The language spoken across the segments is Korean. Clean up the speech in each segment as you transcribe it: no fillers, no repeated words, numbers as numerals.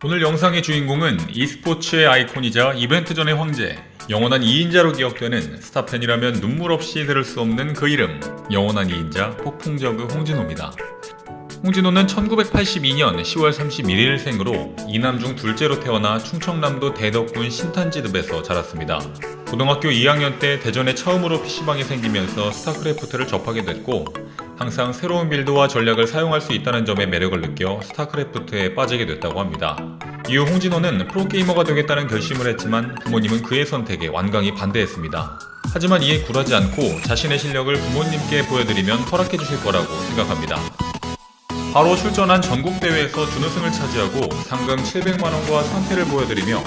오늘 영상의 주인공은 e스포츠의 아이콘이자 이벤트 전의 황제, 영원한 2인자로 기억되는 스타팬이라면 눈물 없이 들을 수 없는 그 이름, 영원한 2인자 폭풍저그 홍진호입니다. 홍진호는 1982년 10월 31일 생으로 이남 중 둘째로 태어나 충청남도 대덕군 신탄지읍에서 자랐습니다. 고등학교 2학년 때 대전에 처음으로 PC방이 생기면서 스타크래프트를 접하게 됐고, 항상 새로운 빌드와 전략을 사용할 수 있다는 점에 매력을 느껴 스타크래프트에 빠지게 됐다고 합니다. 이후 홍진호는 프로게이머가 되겠다는 결심을 했지만 부모님은 그의 선택에 완강히 반대했습니다. 하지만 이에 굴하지 않고 자신의 실력을 부모님께 보여드리면 허락해 주실 거라고 생각합니다. 바로 출전한 전국대회에서 준우승을 차지하고 상금 700만원과 상패를 보여드리며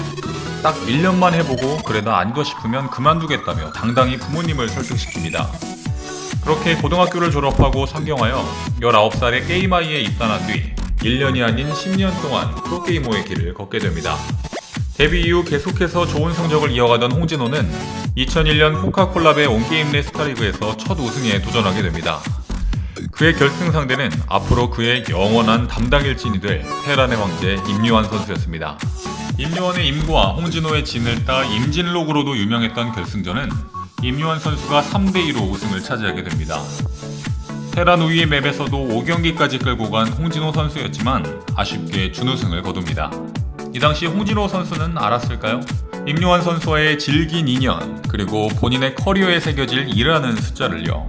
딱 1년만 해보고 그래도 아니다 싶으면 그만두겠다며 당당히 부모님을 설득시킵니다. 그렇게 고등학교를 졸업하고 상경하여 19살에 게임아이에 입단한 뒤 1년이 아닌 10년 동안 프로게이머의 길을 걷게 됩니다. 데뷔 이후 계속해서 좋은 성적을 이어가던 홍진호는 2001년 코카콜라베 온게임 내 스타리그에서 첫 우승에 도전하게 됩니다. 그의 결승 상대는 앞으로 그의 영원한 담당 일진이 될 테란의 황제 임요환 선수였습니다. 임요환의 임과 홍진호의 진을 따 임진록으로도 유명했던 결승전은 임요환 선수가 3대2로 우승을 차지하게 됩니다. 테란 우위의 맵에서도 5경기까지 끌고 간 홍진호 선수였지만 아쉽게 준우승을 거둡니다. 이 당시 홍진호 선수는 알았을까요? 임요환 선수와의 질긴 인연, 그리고 본인의 커리어에 새겨질 2라는 숫자를요.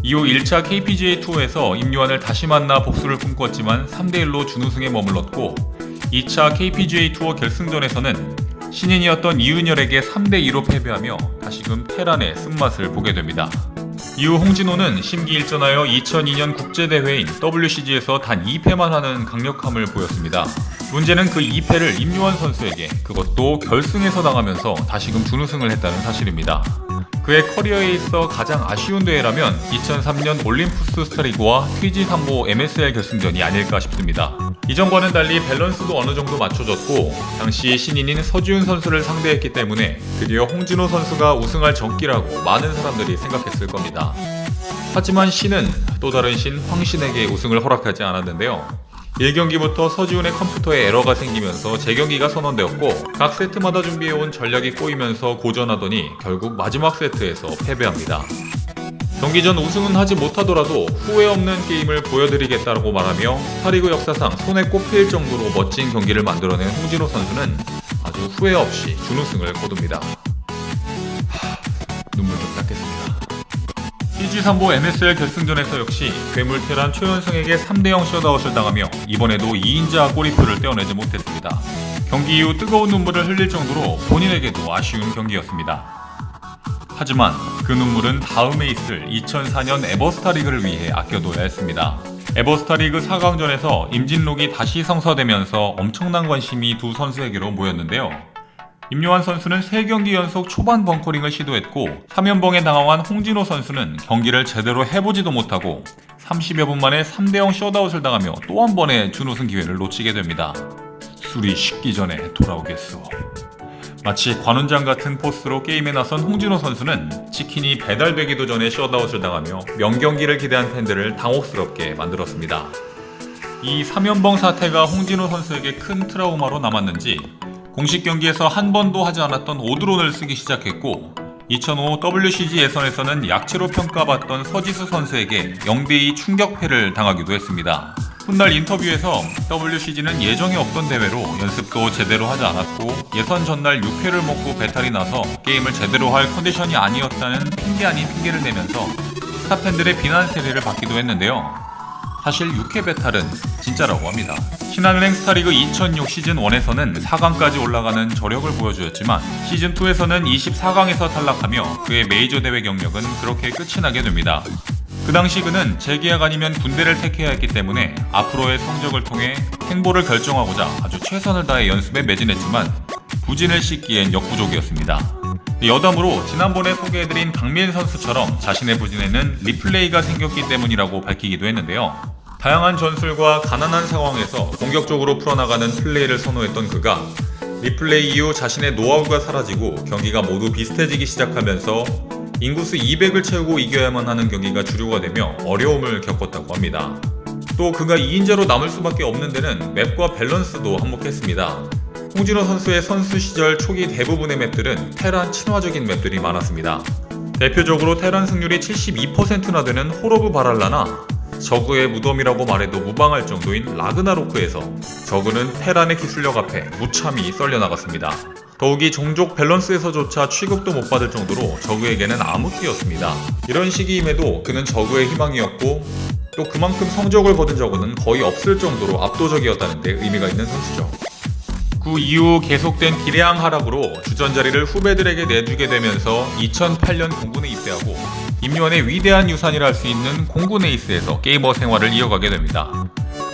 이후 1차 KPGA 투어에서 임요환을 다시 만나 복수를 꿈꿨지만 3대1로 준우승에 머물렀고, 2차 KPGA 투어 결승전에서는 신인이었던 이은열에게 3대2로 패배하며 다시금 테란의 쓴맛을 보게 됩니다. 이후 홍진호는 심기일전하여 2002년 국제대회인 WCG에서 단 2패만 하는 강력함을 보였습니다. 문제는 그 2패를 임요환 선수에게, 그것도 결승에서 당하면서 다시금 준우승을 했다는 사실입니다. 그의 커리어에 있어 가장 아쉬운 대회라면 2003년 올림푸스 스타리그와 TG3보 MSL 결승전이 아닐까 싶습니다. 이전과는 달리 밸런스도 어느 정도 맞춰졌고, 당시 신인인 서지훈 선수를 상대했기 때문에 드디어 홍진호 선수가 우승할 적기라고 많은 사람들이 생각했을 겁니다. 하지만 신은 또 다른 신 황신에게 우승을 허락하지 않았는데요. 1경기부터 서지훈의 컴퓨터에 에러가 생기면서 재경기가 선언되었고, 각 세트마다 준비해온 전략이 꼬이면서 고전하더니 결국 마지막 세트에서 패배합니다. 경기 전 우승은 하지 못하더라도 후회 없는 게임을 보여드리겠다고 말하며 스타리그 역사상 손에 꼽힐 정도로 멋진 경기를 만들어낸 홍진호 선수는 아주 후회 없이 준우승을 거둡니다. 눈물 좀 닦겠습니다. TG3보 MSL 결승전에서 역시 괴물 테란 최현성에게 3대0 셧아웃을 당하며 이번에도 2인자 꼬리표를 떼어내지 못했습니다. 경기 이후 뜨거운 눈물을 흘릴 정도로 본인에게도 아쉬운 경기였습니다. 하지만 그 눈물은 다음에 있을 2004년 에버스타리그를 위해 아껴둬야 했습니다. 에버스타리그 4강전에서 임진록이 다시 성사되면서 엄청난 관심이 두 선수에게로 모였는데요. 임요환 선수는 3경기 연속 초반 벙커링을 시도했고, 3연봉에 당황한 홍진호 선수는 경기를 제대로 해보지도 못하고 30여 분 만에 3대0 셧아웃을 당하며 또 한 번의 준우승 기회를 놓치게 됩니다. 술이 식기 전에 돌아오겠소. 마치 관훈장 같은 포스로 게임에 나선 홍진호 선수는 치킨이 배달되기도 전에 셧아웃을 당하며 명경기를 기대한 팬들을 당혹스럽게 만들었습니다. 이 3연봉 사태가 홍진호 선수에게 큰 트라우마로 남았는지 공식 경기에서 한 번도 하지 않았던 오드론을 쓰기 시작했고, 2005 WCG 예선에서는 약체로 평가받던 서지수 선수에게 0대2 충격패를 당하기도 했습니다. 훗날 인터뷰에서 WCG는 예정에 없던 대회로 연습도 제대로 하지 않았고 예선 전날 6회를 먹고 배탈이 나서 게임을 제대로 할 컨디션이 아니었다는 핑계 아닌 핑계를 내면서 스타팬들의 비난 세례를 받기도 했는데요. 사실 6회 배탈은 진짜라고 합니다. 신한은행 스타리그 2006 시즌1에서는 4강까지 올라가는 저력을 보여주었지만 시즌2에서는 24강에서 탈락하며 그의 메이저 대회 경력은 그렇게 끝이 나게 됩니다. 그 당시 그는 재계약 아니면 군대를 택해야 했기 때문에 앞으로의 성적을 통해 행보를 결정하고자 아주 최선을 다해 연습에 매진했지만 부진을 씻기엔 역부족이었습니다. 여담으로 지난번에 소개해드린 강민 선수처럼 자신의 부진에는 리플레이가 생겼기 때문이라고 밝히기도 했는데요. 다양한 전술과 가난한 상황에서 공격적으로 풀어나가는 플레이를 선호했던 그가 리플레이 이후 자신의 노하우가 사라지고 경기가 모두 비슷해지기 시작하면서 인구수 200을 채우고 이겨야만 하는 경기가 주류가 되며 어려움을 겪었다고 합니다. 또 그가 2인자로 남을 수밖에 없는 데는 맵과 밸런스도 한몫했습니다. 홍진호 선수의 선수 시절 초기 대부분의 맵들은 테란 친화적인 맵들이 많았습니다. 대표적으로 테란 승률이 72%나 되는 홀오브 바랄라나 저그의 무덤이라고 말해도 무방할 정도인 라그나로크에서 저그는 테란의 기술력 앞에 무참히 썰려나갔습니다. 더욱이 종족 밸런스에서조차 취급도 못 받을 정도로 저그에게는 암흑기였습니다. 이런 시기임에도 그는 저그의 희망이었고 또 그만큼 성적을 거둔 저그는 거의 없을 정도로 압도적이었다는 데 의미가 있는 선수죠. 그 이후 계속된 기량 하락으로 주전 자리를 후배들에게 내주게 되면서 2008년 공군에 입대하고 임요한의 위대한 유산이라 할 수 있는 공군 에이스에서 게이머 생활을 이어가게 됩니다.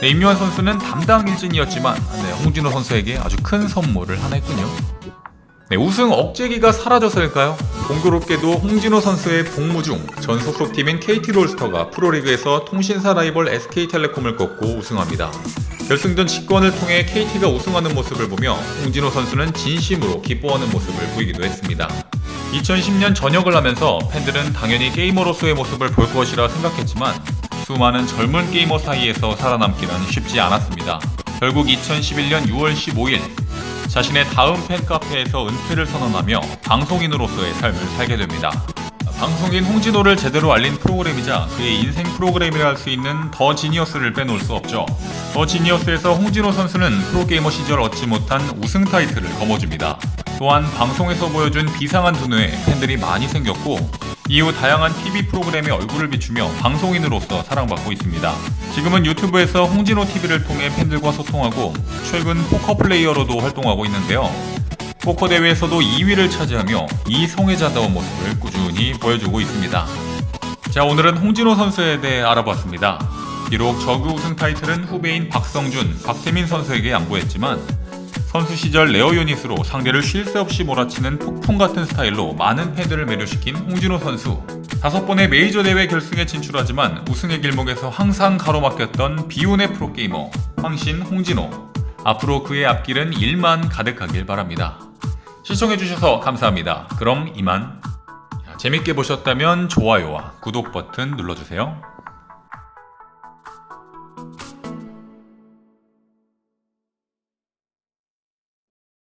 임요한 선수는 담당 일진이었지만 홍진호 선수에게 아주 큰 선물을 하나 했군요. 우승 억제기가 사라져서일까요? 공교롭게도 홍진호 선수의 복무 중 전 소속팀인 KT롤스터가 프로리그에서 통신사 라이벌 SK텔레콤을 꺾고 우승합니다. 결승전 직관을 통해 KT가 우승하는 모습을 보며 홍진호 선수는 진심으로 기뻐하는 모습을 보이기도 했습니다. 2010년 전역을 하면서 팬들은 당연히 게이머로서의 모습을 볼 것이라 생각했지만 수많은 젊은 게이머 사이에서 살아남기는 쉽지 않았습니다. 결국 2011년 6월 15일 자신의 다음 팬카페에서 은퇴를 선언하며 방송인으로서의 삶을 살게 됩니다. 방송인 홍진호를 제대로 알린 프로그램이자 그의 인생 프로그램이라 할 수 있는 더 지니어스를 빼놓을 수 없죠. 더 지니어스에서 홍진호 선수는 프로게이머 시절 얻지 못한 우승 타이틀을 거머쥡니다. 또한 방송에서 보여준 비상한 두뇌에 팬들이 많이 생겼고 이후 다양한 TV 프로그램에 얼굴을 비추며 방송인으로서 사랑받고 있습니다. 지금은 유튜브에서 홍진호 TV를 통해 팬들과 소통하고 최근 포커 플레이어로도 활동하고 있는데요. 포커 대회에서도 2위를 차지하며 이성애자다운 모습을 꾸준히 보여주고 있습니다. 자, 오늘은 홍진호 선수에 대해 알아봤습니다. 비록 저그 우승 타이틀은 후배인 박성준, 박태민 선수에게 양보했지만 선수 시절 레어 유닛으로 상대를 쉴 새 없이 몰아치는 폭풍 같은 스타일로 많은 팬들을 매료시킨 홍진호 선수. 5번의 메이저 대회 결승에 진출하지만 우승의 길목에서 항상 가로막혔던 비운의 프로게이머 황신 홍진호. 앞으로 그의 앞길은 일만 가득하길 바랍니다. 시청해주셔서 감사합니다. 그럼 이만. 재밌게 보셨다면 좋아요와 구독 버튼 눌러주세요.